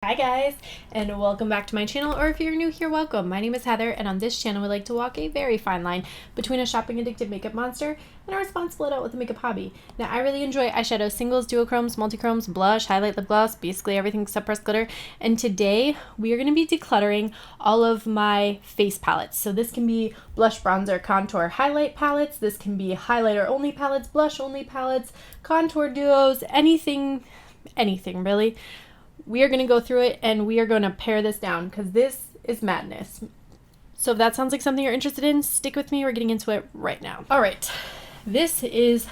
Hi guys, and welcome back to my channel, or if you're new here, welcome. My name is Heather, and on this channel we like to walk a very fine line between a shopping addicted makeup monster and a responsible adult with a makeup hobby. Now, I really enjoy eyeshadow singles, duochromes, multichromes, blush, highlight, lip gloss, basically everything except pressed glitter, and today we are going to be decluttering all of my face palettes. So this can be blush, bronzer, contour, highlight palettes, this can be highlighter only palettes, blush only palettes, contour duos, anything really. We are going to go through it and we are going to pare this down because this is madness. So if that sounds like something you're interested in, stick with me. We're getting into it right now. All right. This is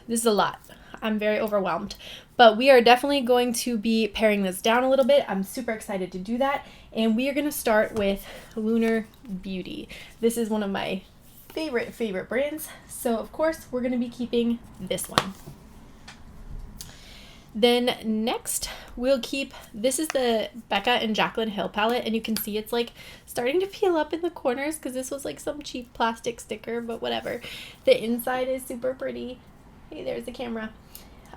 a lot. I'm very overwhelmed, but we are definitely going to be paring this down a little bit. I'm super excited to do that. And we are going to start with Lunar Beauty. This is one of my favorite brands. So of course we're going to be keeping this one. Then next we'll keep, this is the Becca and Jaclyn Hill palette, and you can see it's like starting to peel up in the corners because this was like some cheap plastic sticker, but whatever. The inside is super pretty. Hey, there's the camera.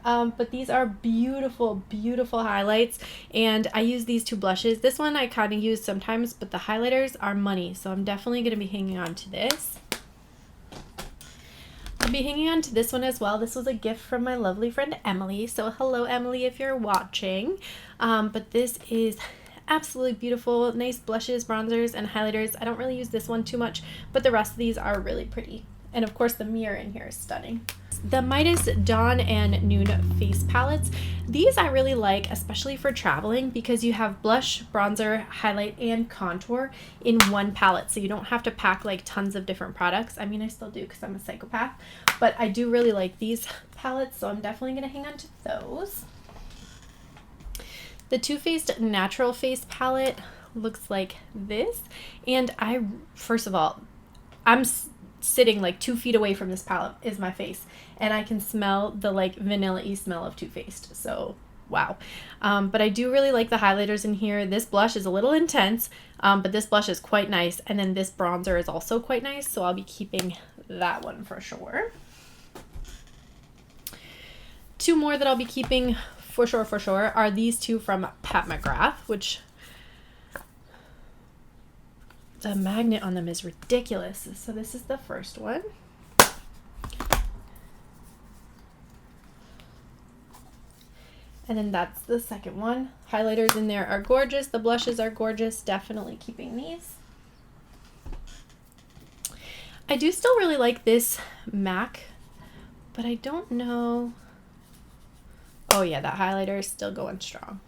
But these are beautiful highlights, and I use these two blushes. This one I kind of use sometimes, but the highlighters are money, so I'm definitely going to be hanging on to this. I'll be hanging on to this one as well. This was a gift from my lovely friend Emily, so hello Emily if you're watching. But this is absolutely beautiful. Nice blushes, bronzers, and highlighters. I don't really use this one too much, but the rest of these are really pretty. And of course the mirror in here is stunning. The Midas Dawn and Noon face palettes. These I really like, especially for traveling, because you have blush, bronzer, highlight, and contour in one palette. So you don't have to pack like tons of different products. I mean, I still do because I'm a psychopath, but I do really like these palettes, so I'm definitely going to hang on to those. The Too Faced Natural Face palette looks like this. And first of all, I'm sitting like 2 feet away from this palette is my face, and I can smell the like vanilla-y smell of Too Faced, so wow. But I do really like the highlighters in here. This blush is a little intense, but this blush is quite nice, and then this bronzer is also quite nice, so I'll be keeping that one for sure. Two more that I'll be keeping for sure are these two from Pat McGrath, which the magnet on them is ridiculous. So this is the first one. And then that's the second one. Highlighters in there are gorgeous. The blushes are gorgeous. Definitely keeping these. I do still really like this MAC, but I don't know. Oh yeah, that highlighter is still going strong.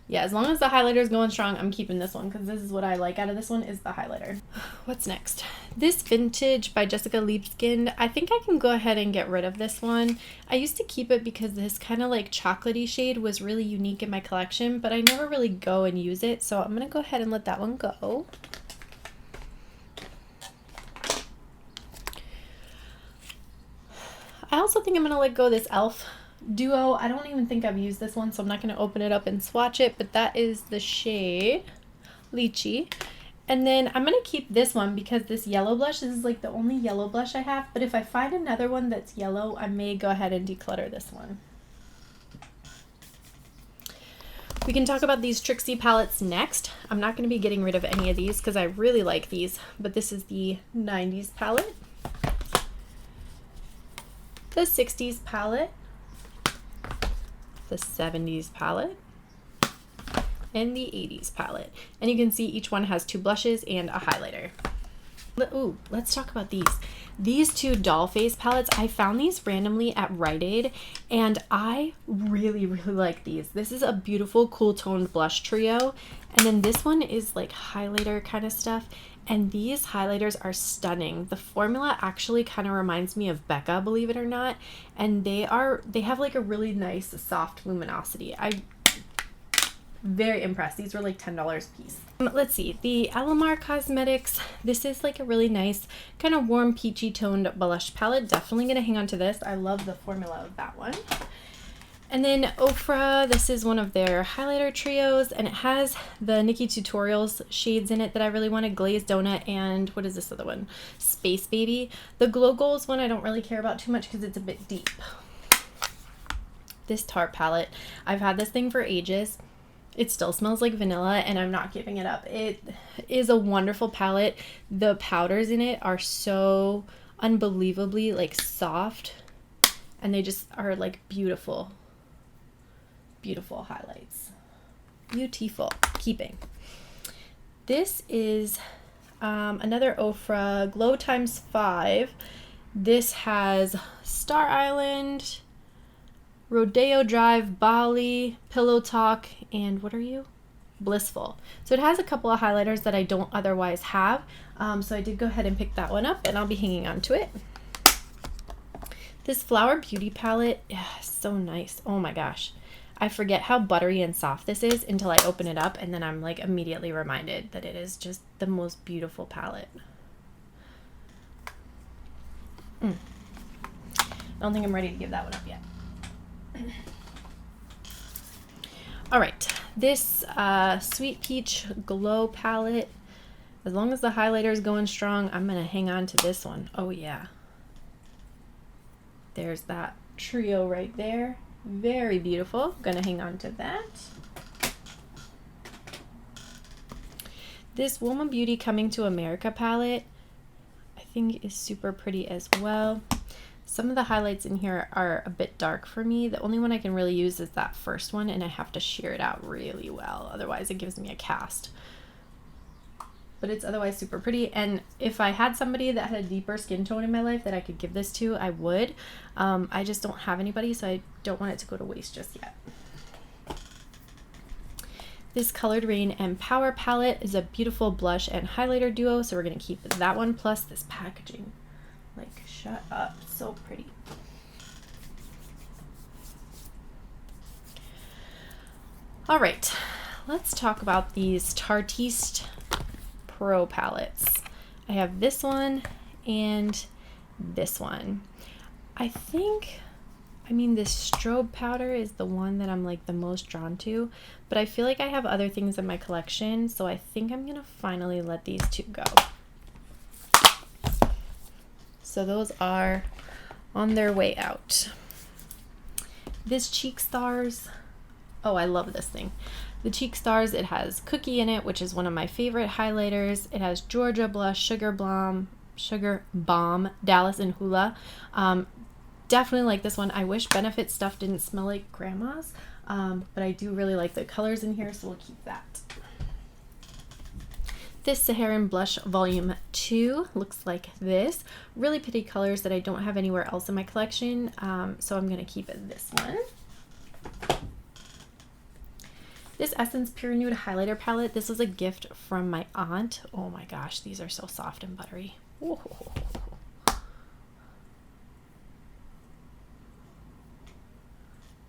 Yeah, as long as the highlighter is going strong, I'm keeping this one because this is what I like out of this one is the highlighter. What's next? This Vintage by Jessica Liebskind. I think I can go ahead and get rid of this one. I used to keep it because this kind of like chocolatey shade was really unique in my collection, but I never really go and use it, so I'm going to go ahead and let that one go. I also think I'm going to let go of this e.l.f. duo. I don't even think I've used this one, so I'm not going to open it up and swatch it, but that is the shade Lychee. And then I'm going to keep this one because this yellow blush, this is like the only yellow blush I have, but if I find another one that's yellow, I may go ahead and declutter this one. We can talk about these Trixie palettes next. I'm not going to be getting rid of any of these because I really like these, but this is the 90s palette, the 60s palette, the 70s palette, and the 80s palette. And you can see each one has two blushes and a highlighter. Ooh, let's talk about these. These two doll face palettes, I found these randomly at Rite Aid, and I really like these. This is a beautiful cool toned blush trio, and then this one is like highlighter kind of stuff. And these highlighters are stunning. The formula actually kind of reminds me of Becca, believe it or not. And they have like a really nice soft luminosity. I'm very impressed. These were like $10 a piece. Let's see, the Alamar Cosmetics. This is like a really nice kind of warm peachy toned blush palette. Definitely gonna hang on to this. I love the formula of that one. And then Ofra, this is one of their highlighter trios, and it has the Nikki Tutorials shades in it that I really wanted, Glazed Donut, and what is this other one? Space Baby. The Glow Goals one I don't really care about too much because it's a bit deep. This Tarte palette. I've had this thing for ages. It still smells like vanilla and I'm not giving it up. It is a wonderful palette. The powders in it are so unbelievably like soft and they just are like beautiful, beautiful highlights. Beautiful. Keeping. This is another Ofra Glow Times 5. This has Star Island, Rodeo Drive, Bali, Pillow Talk, and what are you? Blissful. So it has a couple of highlighters that I don't otherwise have. So I did go ahead and pick that one up and I'll be hanging on to it. This Flower Beauty palette, yeah, so nice. Oh my gosh. I forget how buttery and soft this is until I open it up and then I'm like immediately reminded that it is just the most beautiful palette. I don't think I'm ready to give that one up yet. All right, this Sweet Peach Glow palette, as long as the highlighter is going strong, I'm gonna hang on to this one. Oh yeah. There's that trio right there. Very beautiful. Gonna hang on to that. This Wilma Beauty Coming to America palette, I think is super pretty as well. Some of the highlights in here are a bit dark for me. The only one I can really use is that first one, and I have to shear it out really well. Otherwise, it gives me a cast. But it's otherwise super pretty. And if I had somebody that had a deeper skin tone in my life that I could give this to, I would. I just don't have anybody, so I don't want it to go to waste just yet. This Colored Rain and Power palette is a beautiful blush and highlighter duo, so we're going to keep that one, plus this packaging. Like, shut up. So pretty. All right, let's talk about these Tartiste Pro palettes. I have this one and this one. I mean, this strobe powder is the one that I'm like the most drawn to, but I feel like I have other things in my collection, so I think I'm gonna finally let these two go. So those are on their way out. This Cheek Stars, oh, I love this thing. The Cheek Stars, it has Cookie in it, which is one of my favorite highlighters. It has Georgia Blush, Sugar Bomb, Dallas, and Hula. Definitely like this one. I wish Benefit stuff didn't smell like grandma's, but I do really like the colors in here, so we'll keep that. This Saharan Blush Volume 2 looks like this. Really pretty colors that I don't have anywhere else in my collection, so I'm going to keep it this one. This Essence Pure Nude Highlighter Palette, this was a gift from my aunt. Oh my gosh, these are so soft and buttery. Whoa.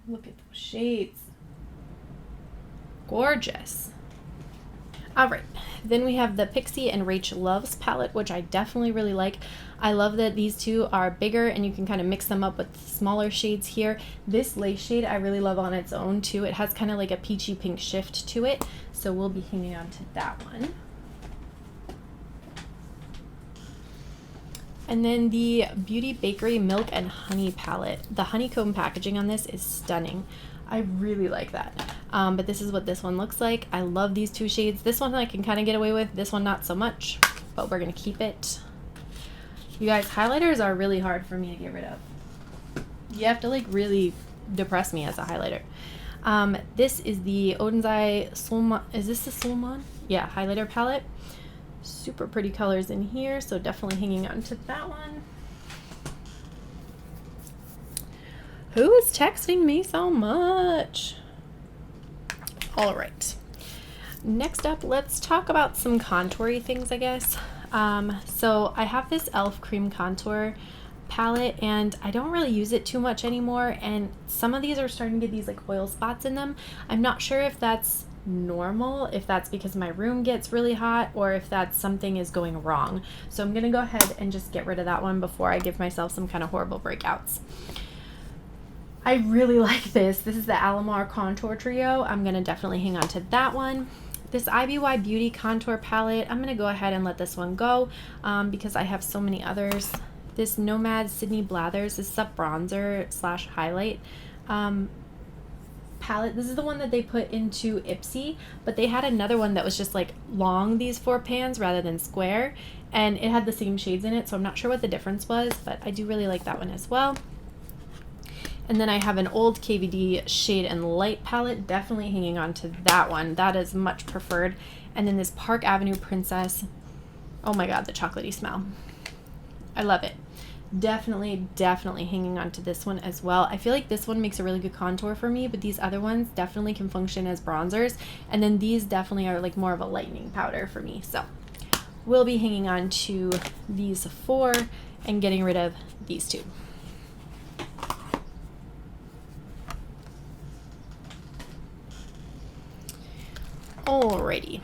Look at those shades. Gorgeous. All right, then we have the Pixie and Rach Loves palette, which I definitely really like. I love that these two are bigger and you can kind of mix them up with smaller shades here. This lace shade I really love on its own too. It has kind of like a peachy pink shift to it, so we'll be hanging on to that one. And then the Beauty Bakery Milk and Honey palette. The honeycomb packaging on this is stunning. I really like that. But this is what this one looks like. I love these two shades. This one I can kind of get away with. This one not so much, but we're going to keep it. You guys, highlighters are really hard for me to get rid of. You have to like really depress me as a highlighter. This is the Odenzai Solman. Is this the Solman? Yeah, highlighter palette. Super pretty colors in here, so definitely hanging on to that one. Who is texting me so much? All right. Next up, let's talk about some contoury things, I guess. So I have this e.l.f. Cream Contour palette, and I don't really use it too much anymore, and some of these are starting to get these like oil spots in them. I'm not sure if that's normal, if that's because my room gets really hot, or if that's something is going wrong. So I'm gonna go ahead and just get rid of that one before I give myself some kind of horrible breakouts. I really like this. This is the Alamar Contour Trio. I'm gonna definitely hang on to that one. This IBY Beauty Contour Palette, I'm gonna go ahead and let this one go because I have so many others. This Nomad Sydney Blathers, this is a bronzer slash highlight. palette, this is the one that they put into Ipsy, but they had another one that was just like long, these 4 pans rather than square, and it had the same shades in it, so I'm not sure what the difference was, but I do really like that one as well. And then I have an old KVD Shade and Light palette, definitely hanging on to that one. That is much preferred. And then this Park Avenue Princess. Oh my god, the chocolatey smell. I love it. Definitely hanging on to this one as well. I feel like this one makes a really good contour for me, but these other ones definitely can function as bronzers. And then these definitely are like more of a lightening powder for me. So we'll be hanging on to these 4 and getting rid of these 2. Alrighty,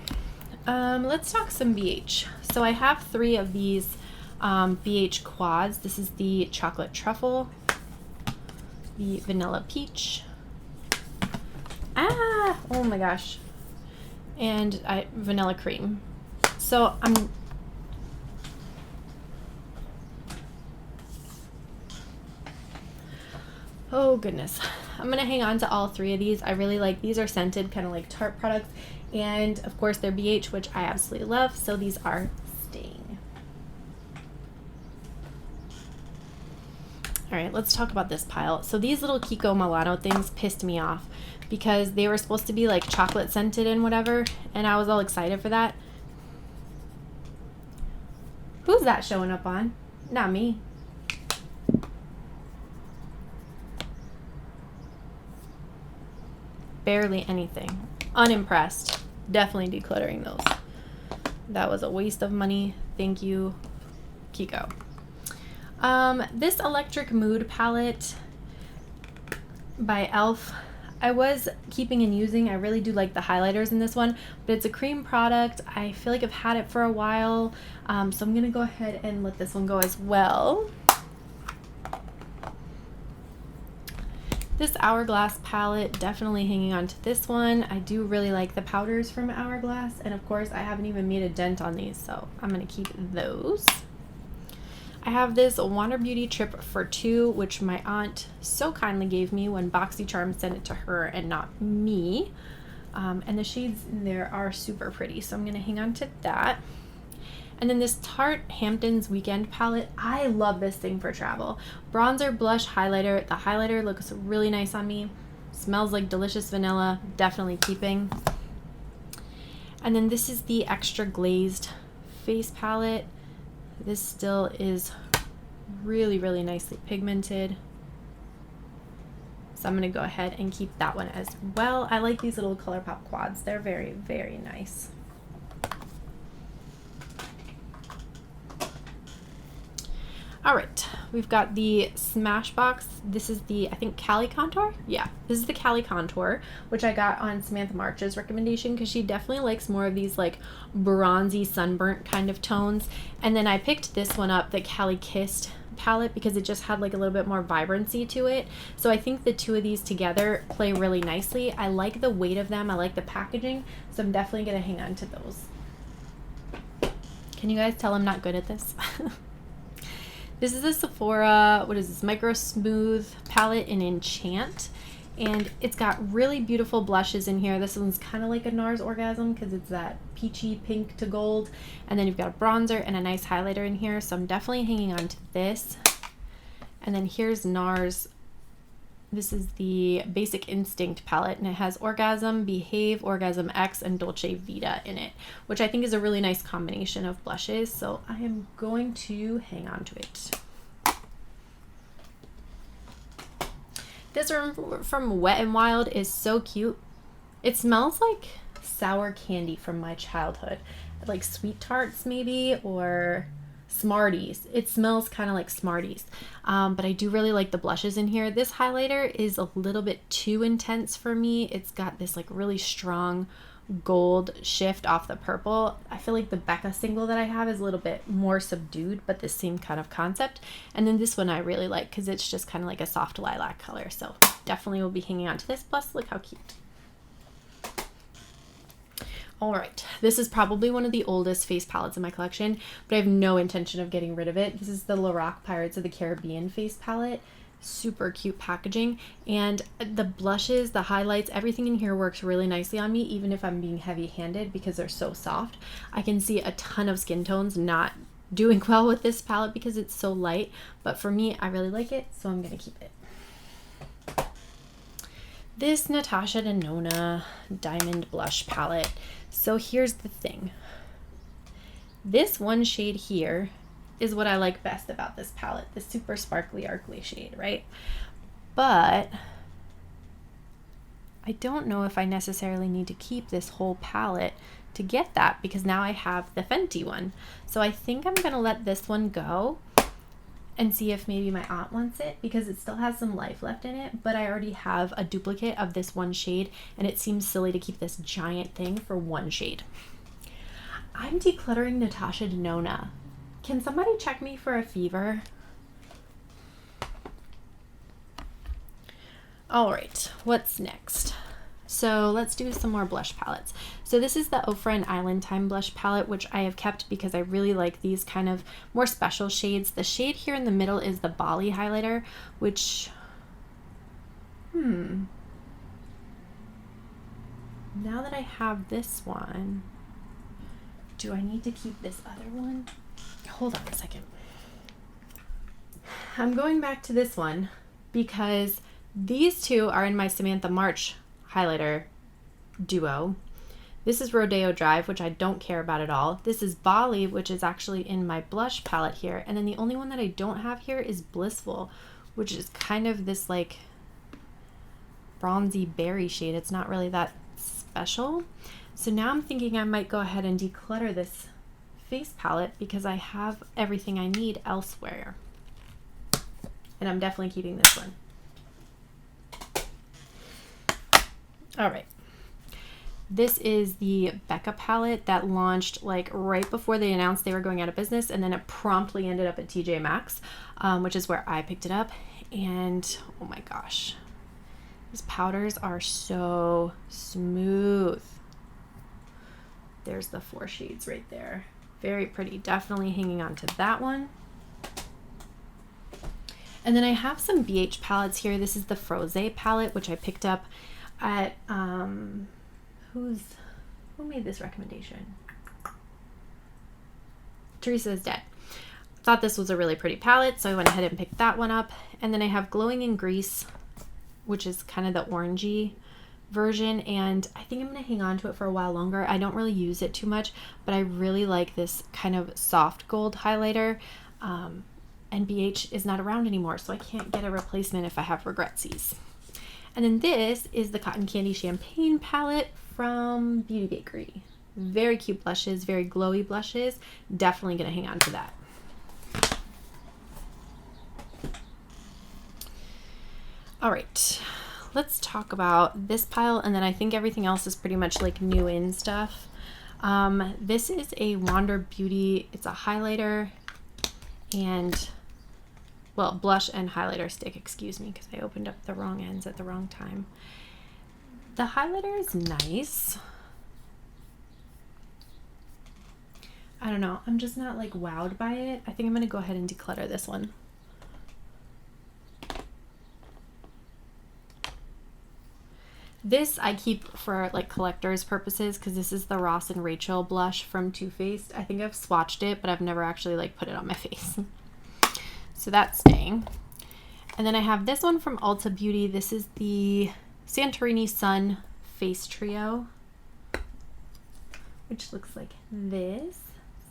let's talk some BH. So I have 3 of these BH quads. This is the chocolate truffle, the vanilla peach, oh my gosh, and vanilla cream. So oh goodness, I'm gonna hang on to all 3 of these. I really like these. Are scented, kind of like Tarte products, and of course they're BH, which I absolutely love, so these are staying. All right, let's talk about this pile. So these little Kiko Milano things pissed me off because they were supposed to be like chocolate scented and whatever, and I was all excited for that. Who's that showing up on? Not me. Barely anything. Unimpressed. Definitely decluttering those. That was a waste of money. Thank you, Kiko. This Electric Mood palette by e.l.f. I was keeping and using. I really do like the highlighters in this one, but it's a cream product. I feel like I've had it for a while, so I'm gonna go ahead and let this one go as well. This Hourglass palette, definitely hanging on to this one. I do really like the powders from Hourglass, and of course I haven't even made a dent on these, so I'm gonna keep those. I have this Wander Beauty Trip for 2, which my aunt so kindly gave me when BoxyCharm sent it to her and not me. And the shades in there are super pretty, so I'm gonna hang on to that. And then this Tarte Hamptons Weekend palette. I love this thing for travel. Bronzer, blush, highlighter. The highlighter looks really nice on me. Smells like delicious vanilla. Definitely keeping. And then this is the Extra Glazed face palette. This still is really nicely pigmented. So I'm going to go ahead and keep that one as well. I like these little ColourPop quads. They're very nice. All right, we've got the Smashbox. This is the, I think, Cali Contour? Yeah, this is the Cali Contour, which I got on Samantha March's recommendation because she definitely likes more of these like bronzy, sunburnt kind of tones. And then I picked this one up, the Cali Kissed palette, because it just had like a little bit more vibrancy to it. So I think the 2 of these together play really nicely. I like the weight of them. I like the packaging. So I'm definitely going to hang on to those. Can you guys tell I'm not good at this? This is a Sephora, what is this, Micro Smooth palette in Enchant. And it's got really beautiful blushes in here. This one's kind of like a NARS Orgasm because it's that peachy pink to gold. And then you've got a bronzer and a nice highlighter in here. So I'm definitely hanging on to this. And then here's NARS. This is the Basic Instinct palette, and it has Orgasm, Behave, Orgasm X, and Dolce Vita in it, which I think is a really nice combination of blushes. So I am going to hang on to it. This one from Wet n Wild is so cute. It smells like sour candy from my childhood, like Sweet Tarts maybe, or Smarties. It smells kind of like Smarties, but I do really like the blushes in here. This highlighter is a little bit too intense for me. It's got this like really strong gold shift off the purple. I feel like the Becca single that I have is a little bit more subdued, but the same kind of concept. And then this one I really like because it's just kind of like a soft lilac color. So definitely will be hanging on to this. Plus, look how cute. All right, this is probably one of the oldest face palettes in my collection, but I have no intention of getting rid of it. This is the Lorac Pirates of the Caribbean face palette. Super cute packaging, and the blushes, the highlights, everything in here works really nicely on me, even if I'm being heavy-handed because they're so soft. I can see a ton of skin tones not doing well with this palette because it's so light, but for me, I really like it, so I'm gonna keep it. This Natasha Denona Diamond Blush palette. So here's the thing. This one shade here is what I like best about this palette, the super sparkly, arcly shade, right? But I don't know if I necessarily need to keep this whole palette to get that, because now I have the Fenty one. So I think I'm gonna let this one go and see if maybe my aunt wants it, because it still has some life left in it, but I already have a duplicate of this one shade, and it seems silly to keep this giant thing for one shade. I'm decluttering Natasha Denona. Can somebody check me for a fever? All right, what's next? So let's do some more blush palettes. So this is the Ofra and Island Time blush palette, which I have kept because I really like these kind of more special shades. The shade here in the middle is the Bali highlighter, which, now that I have this one, do I need to keep this other one? Hold on a second. I'm going back to this one because these two are in my Samantha March highlighter duo. This is Rodeo Drive, which I don't care about at all. This is Bali, which is actually in my blush palette here. And then the only one that I don't have here is Blissful, which is kind of this like bronzy berry shade. It's not really that special. So now I'm thinking I might go ahead and declutter this face palette because I have everything I need elsewhere. And I'm definitely keeping this one. All right. This is the Becca palette that launched like right before they announced they were going out of business, and then it promptly ended up at TJ Maxx, which is where I picked it up. And oh my gosh, these powders are so smooth. There's the 4 shades right there. Very pretty. Definitely hanging on to that one. And then I have some BH palettes here. This is the Froze palette, which I picked up at, who made this recommendation? Teresa is Dead. Thought this was a really pretty palette, so I went ahead and picked that one up. And then I have Glowing in Grease, which is kind of the orangey version, and I think I'm going to hang on to it for a while longer. I don't really use it too much, but I really like this kind of soft gold highlighter, and BH is not around anymore, so I can't get a replacement if I have Regressies. And then this is the Cotton Candy Champagne palette from Beauty Bakery. Very cute blushes, very glowy blushes. Definitely going to hang on to that. All right, let's talk about this pile, and then I think everything else is pretty much like new in stuff. This is a Wander Beauty. It's a highlighter and, well, blush and highlighter stick, excuse me, because I opened up the wrong ends at the wrong time. The highlighter is nice. I don't know, I'm just not like wowed by it. I think I'm going to go ahead and declutter this one. This I keep for like collector's purposes because this is the Ross and Rachel blush from Too Faced. I think I've swatched it, but I've never actually like put it on my face. So that's staying. And then I have this one from Ulta Beauty. This is the Santorini Sun Face Trio, which looks like this.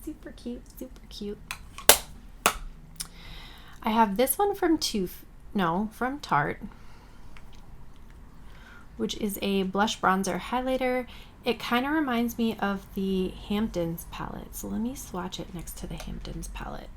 Super cute, super cute. I have this one from from Tarte, which is a blush bronzer highlighter. It kind of reminds me of the Hamptons palette. So let me swatch it next to the Hamptons palette.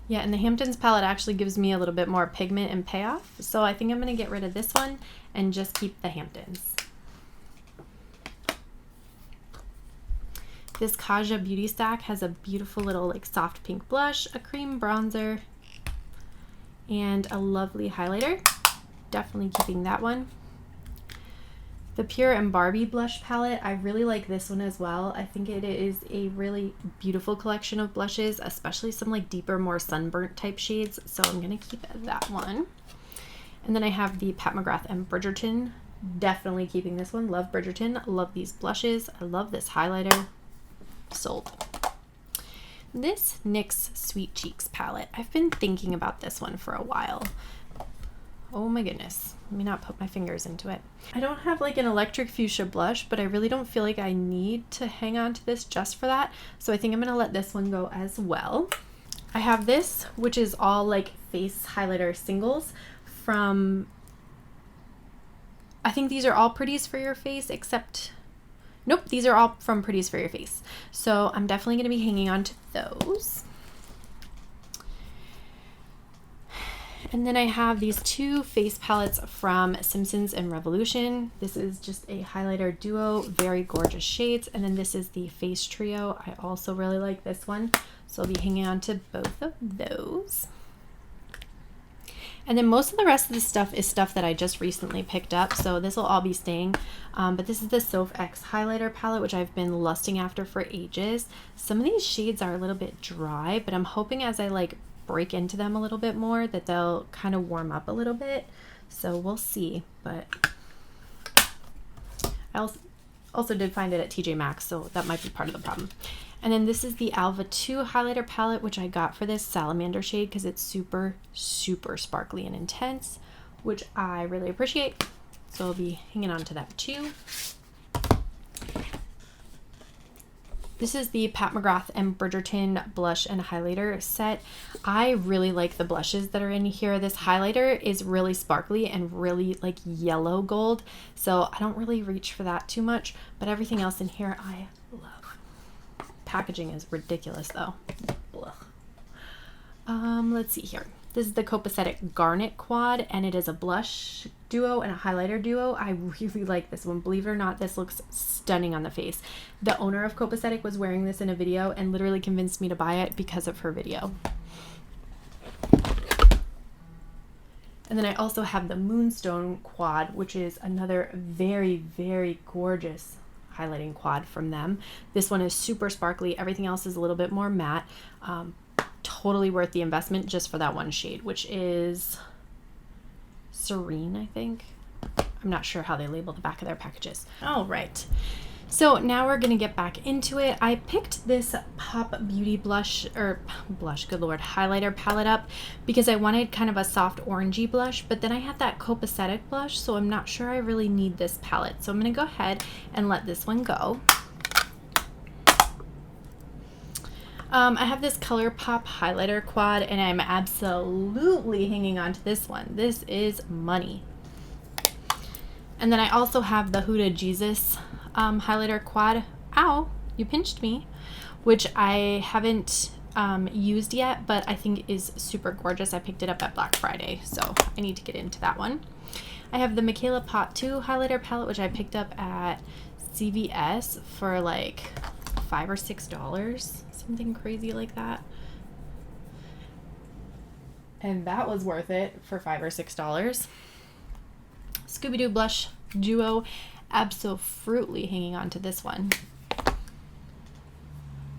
Yeah, and the Hamptons palette actually gives me a little bit more pigment and payoff. So I think I'm going to get rid of this one and just keep the Hamptons. This Kaja Beauty Stack has a beautiful little like soft pink blush, a cream bronzer, and a lovely highlighter. definitely keeping that one. The Pure and Barbie blush palette, I really like this one as well. I think it is a really beautiful collection of blushes, especially some like deeper, more sunburnt type shades. So I'm gonna keep that one. And then I have the Pat McGrath and Bridgerton. Definitely keeping this one. Love Bridgerton. Love these blushes. I love this highlighter. Sold. This NYX Sweet Cheeks palette. I've been thinking about this one for a while. Oh my goodness. Let me not put my fingers into it. I don't have like an electric fuchsia blush, but I really don't feel like I need to hang on to this just for that. So I think I'm going to let this one go as well. I have this, which is all like face highlighter singles from, I think these are all Pretties for Your Face, except, nope, these are all from Pretties for Your Face. So I'm definitely going to be hanging on to those. And then I have these two face palettes from Simpsons and Revolution. This is just a highlighter duo, very gorgeous shades. And then this is the face trio. I also really like this one, so I'll be hanging on to both of those. And then most of the rest of the stuff is stuff that I just recently picked up, so this will all be staying. But this is the Soph X highlighter palette, which I've been lusting after for ages. Some of these shades are a little bit dry, but I'm hoping as I like break into them a little bit more that they'll kind of warm up a little bit. So we'll see. But I also did find it at TJ Maxx, so that might be part of the problem. And then this is the Alva 2 highlighter palette, which I got for this salamander shade because it's super, super sparkly and intense, which I really appreciate. So I'll be hanging on to that too. This is the Pat McGrath and Bridgerton blush and highlighter set. I really like the blushes that are in here. This highlighter is really sparkly and really like yellow gold, so I don't really reach for that too much, but everything else in here I love. Packaging is ridiculous though. Let's see here. This is the Copacetic Garnet Quad, and it is a blush duo and a highlighter duo. I really like this one. Believe it or not, this looks stunning on the face. The owner of Copacetic was wearing this in a video and literally convinced me to buy it because of her video. And then I also have the Moonstone Quad, which is another very, very gorgeous highlighting quad from them. This one is super sparkly. Everything else is a little bit more matte. Totally worth the investment just for that one shade, which is Serene, I think. I'm not sure how they label the back of their packages. All right. So now we're going to get back into it. I picked this Pop Beauty good lord, highlighter palette up because I wanted kind of a soft orangey blush, but then I have that Copacetic blush, so I'm not sure I really need this palette. So I'm going to go ahead and let this one go. I have this ColourPop highlighter quad, and I'm absolutely hanging on to this one. This is money. And then I also have the Huda Jesus highlighter quad. Ow, you pinched me. Which I haven't used yet, but I think is super gorgeous. I picked it up at Black Friday, so I need to get into that one. I have the Michaela Pot 2 highlighter palette, which I picked up at CVS for like $5 or $6. Something crazy like that. And that was worth it for $5 or $6. Scooby-Doo blush duo, absolutely hanging on to this one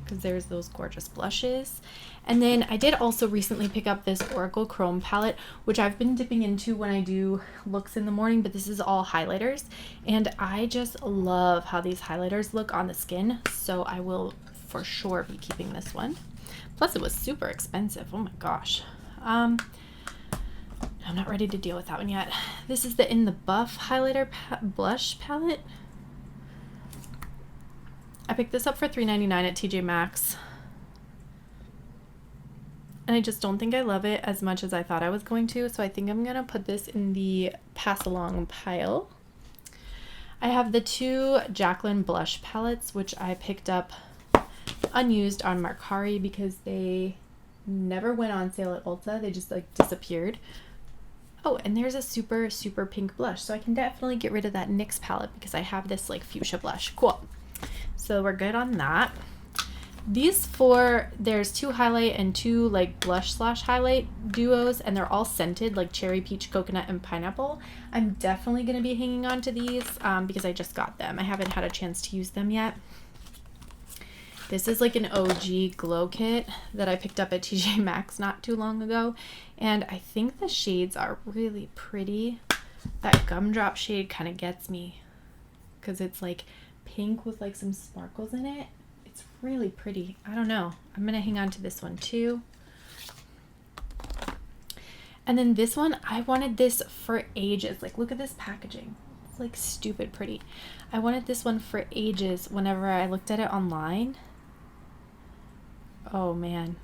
because there's those gorgeous blushes. And then I did also recently pick up this Oracle Chrome palette, which I've been dipping into when I do looks in the morning, but this is all highlighters, and I just love how these highlighters look on the skin, so I will for sure be keeping this one. Plus it was super expensive. Oh my gosh. I'm not ready to deal with that one yet. This is the In the Buff highlighter blush palette. I picked this up for $3.99 at TJ Maxx. And I just don't think I love it as much as I thought I was going to, so I think I'm gonna put this in the pass along pile. I have the two Jaclyn blush palettes, which I picked up unused on Mercari because they never went on sale at Ulta. They just like disappeared. Oh, and there's a super, super pink blush. So I can definitely get rid of that NYX palette because I have this like fuchsia blush. Cool. So we're good on that. These four, there's 2 highlight and 2 like blush slash highlight duos, and they're all scented like cherry, peach, coconut, and pineapple. I'm definitely going to be hanging on to these because I just got them. I haven't had a chance to use them yet. This is like an OG glow kit that I picked up at TJ Maxx not too long ago, and I think the shades are really pretty. That gumdrop shade kind of gets me because it's like pink with like some sparkles in it. It's really pretty. I don't know. I'm gonna hang on to this one too. And then this one, I wanted this for ages. Like, look at this packaging. It's like stupid pretty. I wanted this one for ages whenever I looked at it online. Oh man.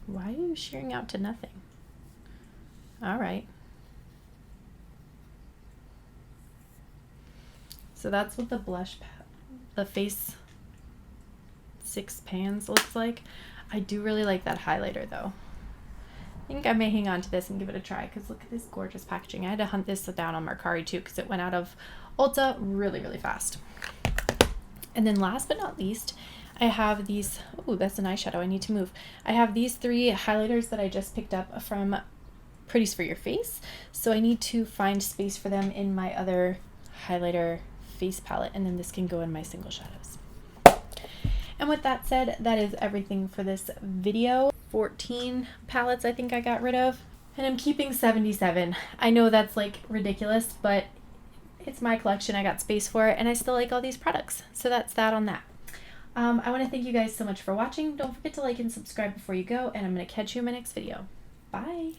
Why are you sharing out to nothing? All right. So that's what the blush, the face 6 pans looks like. I do really like that highlighter though. I think I may hang on to this and give it a try because look at this gorgeous packaging. I had to hunt this down on Mercari too because it went out of Ulta really, really fast. And then last but not least, I have these, oh, that's an eyeshadow, I need to move. I have these 3 highlighters that I just picked up from Pretties for Your Face. So I need to find space for them in my other highlighter face palette, and then this can go in my single shadows. And with that said, that is everything for this video. 14 palettes I think I got rid of, and I'm keeping 77. I know that's like ridiculous, but it's my collection. I got space for it, and I still like all these products. So that's that on that. I want to thank you guys so much for watching. Don't forget to like and subscribe before you go, and I'm going to catch you in my next video. Bye.